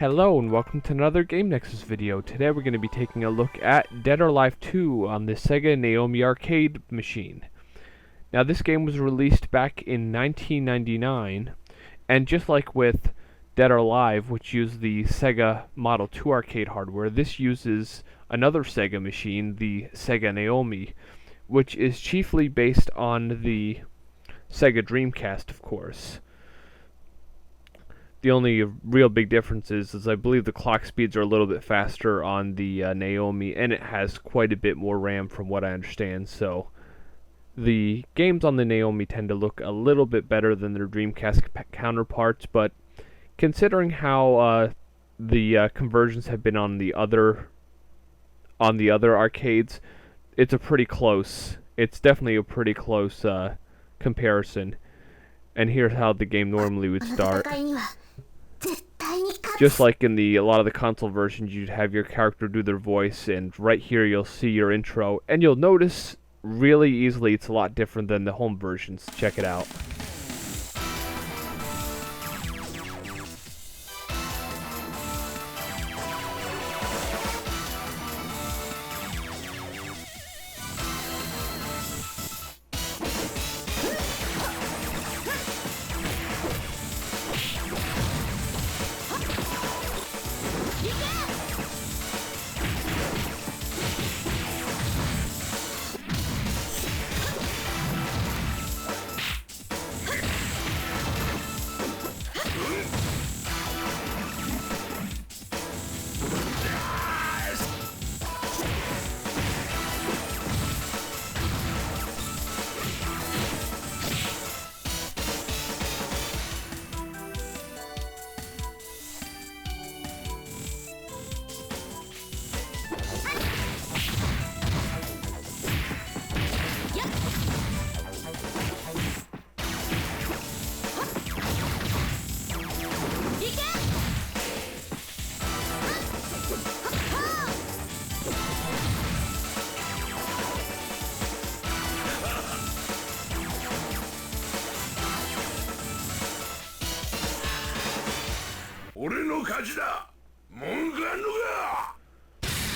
Hello and welcome to another Game Nexus video. Today we're going to be taking a look at Dead or Alive 2 on the Sega Naomi arcade machine. Now this game was released back in 1999, and just like with Dead or Alive, which used the Sega Model 2 arcade hardware, this uses another Sega machine, the Sega Naomi, which is chiefly based on the Sega Dreamcast, of course. The only real big difference is I believe the clock speeds are a little bit faster on the Naomi, and it has quite a bit more RAM from what I understand, so the games on the Naomi tend to look a little bit better than their Dreamcast counterparts, but considering how the conversions have been on the other arcades, it's definitely a pretty close comparison. And here's how the game normally would start. Just like in a lot of the console versions, you'd have your character do their voice, and right here you'll see your intro, and you'll notice really easily it's a lot different than the home versions. Check it out.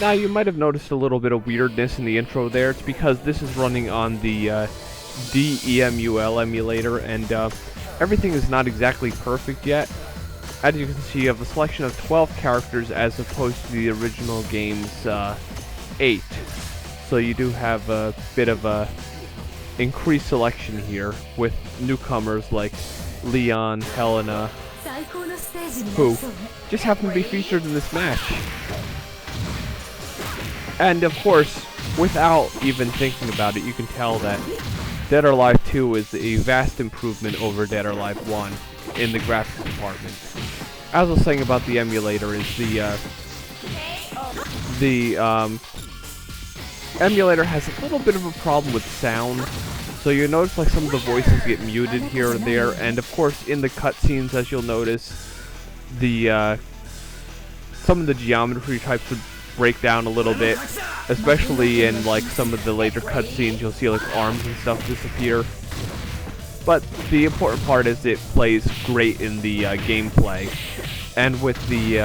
Now you might have noticed a little bit of weirdness in the intro there. It's because this is running on the DEMUL emulator, and everything is not exactly perfect yet. As you can see, you have a selection of 12 characters as opposed to the original game's 8. So you do have a bit of a increased selection here with newcomers like Leon, Helena, who just happen to be featured in this match. And of course, without even thinking about it, you can tell that Dead or Alive 2 is a vast improvement over Dead or Alive 1 in the graphics department. As I was saying about the emulator, is the emulator has a little bit of a problem with sound. So you notice like some of the voices get muted here and there, and of course in the cutscenes, as you'll notice, some of the geometry types would break down a little bit, especially in like some of the later cutscenes. You'll see like arms and stuff disappear. But the important part is it plays great in the gameplay, and with the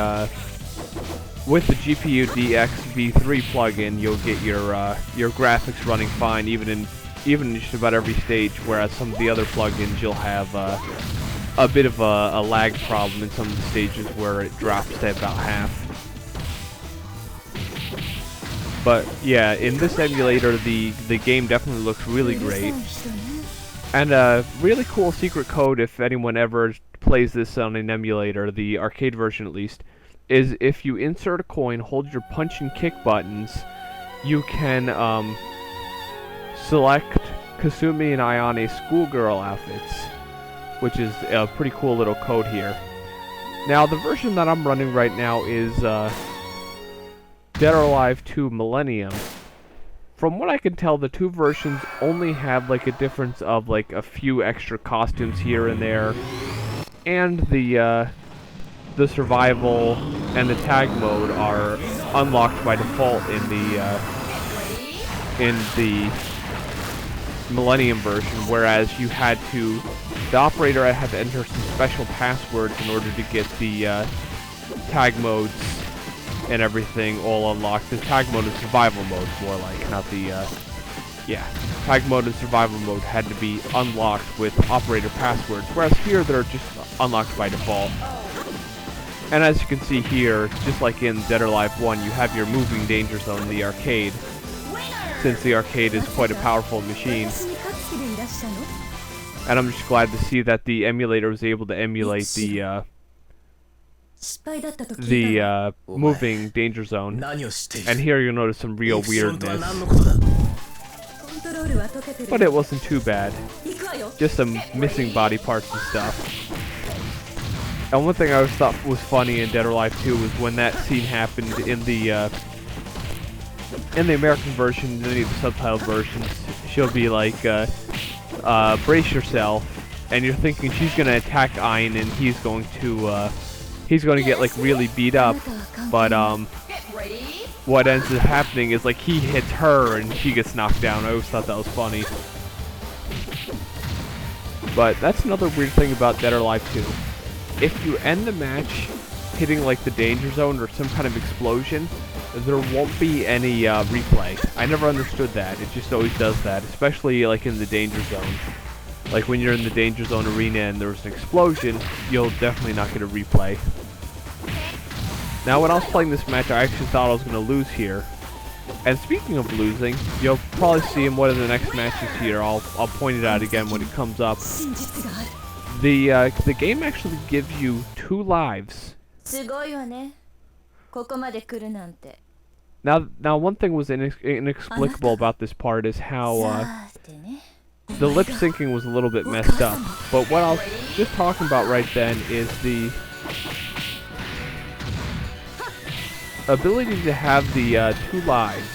GPU DX V3 plugin, you'll get your graphics running fine even in just about every stage, whereas some of the other plugins you'll have a bit of a lag problem in some of the stages where it drops to about half. But yeah, in this emulator, the game definitely looks really great. And a really cool secret code, if anyone ever plays this on an emulator, the arcade version at least, is if you insert a coin, hold your punch and kick buttons, you can select Kasumi and Ayane schoolgirl outfits, which is a pretty cool little code here. Now, the version that I'm running right now is Dead or Alive 2 Millennium. From what I can tell, the two versions only have like a difference of like a few extra costumes here and there, and the survival and the tag mode are unlocked by default in the Millennium version, whereas the operator had to enter some special passwords in order to get the tag modes and everything all unlocked. The tag mode and survival mode, more like, not the, yeah. Tag mode and survival mode had to be unlocked with operator passwords, whereas here they're just unlocked by default. And as you can see here, just like in Dead or Alive 1, you have your moving danger zone in the arcade, since the arcade is quite a powerful machine. And I'm just glad to see that the emulator was able to emulate the moving danger zone. And here you'll notice some real weirdness. But it wasn't too bad. Just some missing body parts and stuff. And one thing I always thought was funny in Dead or Alive 2 was when that scene happened in the American version, in the subtitled versions, she'll be like, brace yourself, and you're thinking she's gonna attack Ein and he's going to get like really beat up, but what ends up happening is like he hits her and she gets knocked down. I always thought that was funny. But that's another weird thing about Dead or Alive 2. If you end the match hitting like the danger zone or some kind of explosion, there won't be any replay. I never understood that. It just always does that, especially like in the danger zone. Like when you're in the danger zone arena and there's an explosion, you'll definitely not get a replay. Now when I was playing this match, I actually thought I was going to lose here. And speaking of losing, you'll probably see in one of the next matches here. I'll point it out again when it comes up. The game actually gives you 2 lives. Now one thing was inexplicable about this part is how the lip syncing was a little bit messed up. But what I was just talking about right then is the ability to have the 2 lives.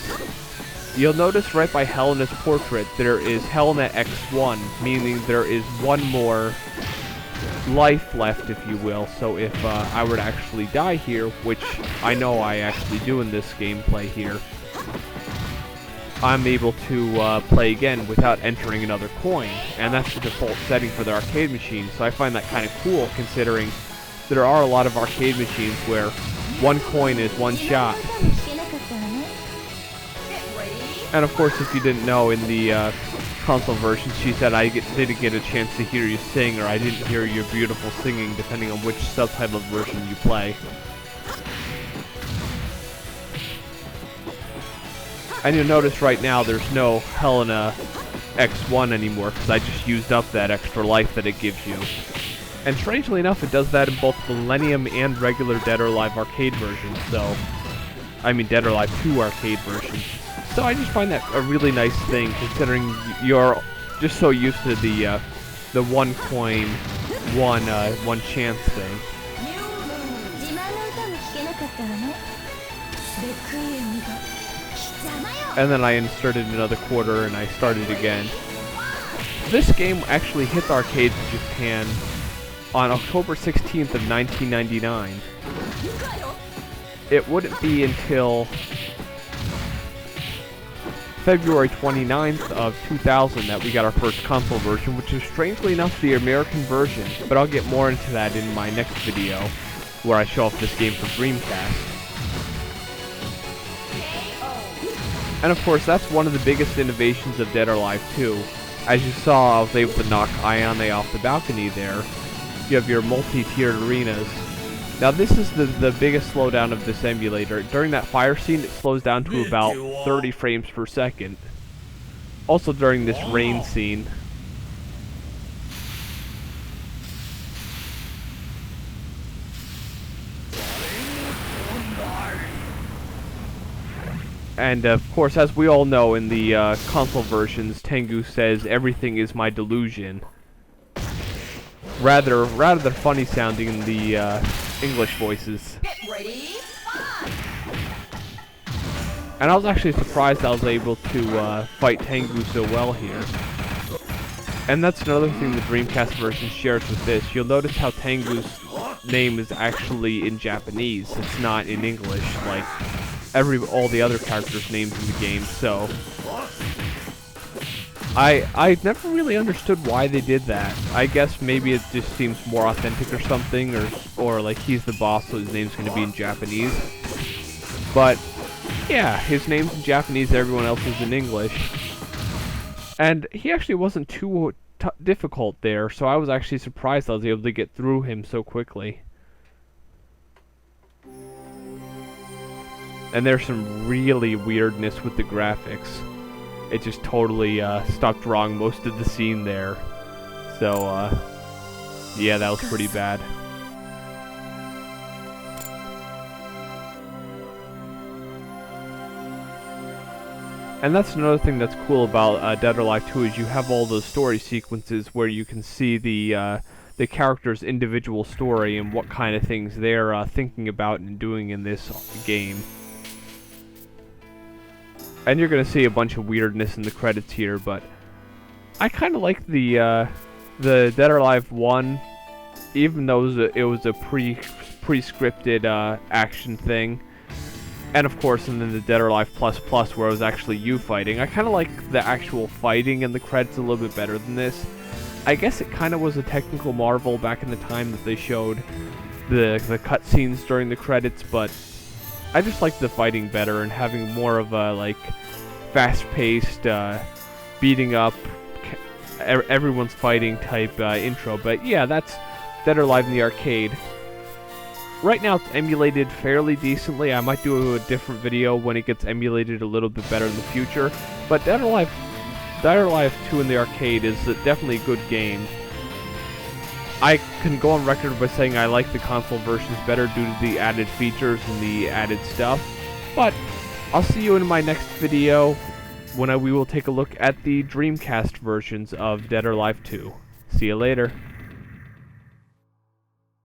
You'll notice right by Helena's portrait there is Helena X1, meaning there is 1 more life left, if you will. So if I were to actually die here, which I know I actually do in this gameplay here, I'm able to play again without entering another coin, and that's the default setting for the arcade machine. So I find that kind of cool, considering there are a lot of arcade machines where 1 coin is 1 shot. And of course, if you didn't know, in the console version, she said I didn't get a chance to hear you sing, or I didn't hear your beautiful singing, depending on which subtitled version you play. And you'll notice right now there's no Helena X1 anymore, because I just used up that extra life that it gives you. And strangely enough, it does that in both Millennium and regular Dead or Alive arcade versions, so... I mean Dead or Alive 2 arcade versions. So I just find that a really nice thing, considering you're just so used to the 1 coin, 1 chance thing. And then I inserted another quarter and I started again. This game actually hit the arcades in Japan on October 16th of 1999. It wouldn't be until February 29th of 2000 that we got our first console version, which is strangely enough the American version, but I'll get more into that in my next video, where I show off this game for Dreamcast. And of course, that's one of the biggest innovations of Dead or Alive 2. As you saw, I was able to knock Ayane off the balcony there. You have your multi-tiered arenas. Now this is the biggest slowdown of this emulator. During that fire scene, it slows down to about 30 frames per second. Also during this rain scene. And of course, as we all know, in the console versions, Tengu says, "Everything is my delusion." Rather funny sounding in the English voices. And I was actually surprised I was able to fight Tengu so well here. And that's another thing the Dreamcast version shares with this. You'll notice how Tengu's name is actually in Japanese. It's not in English like all the other characters' names in the game. So I never really understood why they did that. I guess maybe it just seems more authentic or something, or like he's the boss, so his name's going to be in Japanese. But yeah, his name's in Japanese, everyone else is in English. And he actually wasn't too difficult there, so I was actually surprised I was able to get through him so quickly. And there's some really weirdness with the graphics. It just totally stopped drawing most of the scene there. So, yeah, that was pretty bad. And that's another thing that's cool about Dead or Alive 2 is you have all those story sequences where you can see the character's individual story and what kind of things they're thinking about and doing in this game. And you're gonna see a bunch of weirdness in the credits here, but I kind of like the Dead or Alive 1, even though it was a pre-scripted action thing. And of course, and then the Dead or Alive Plus Plus, where it was actually you fighting. I kind of like the actual fighting in the credits a little bit better than this. I guess it kind of was a technical marvel back in the time that they showed the cutscenes during the credits, but I just like the fighting better and having more of a like fast-paced, beating up, everyone's fighting type intro. But yeah, that's Dead or Alive in the arcade. Right now it's emulated fairly decently. I might do a different video when it gets emulated a little bit better in the future. But Dead or Alive 2 in the arcade is definitely a good game. I can go on record by saying I like the console versions better due to the added features and the added stuff. But I'll see you in my next video when we will take a look at the Dreamcast versions of Dead or Alive 2. See you later.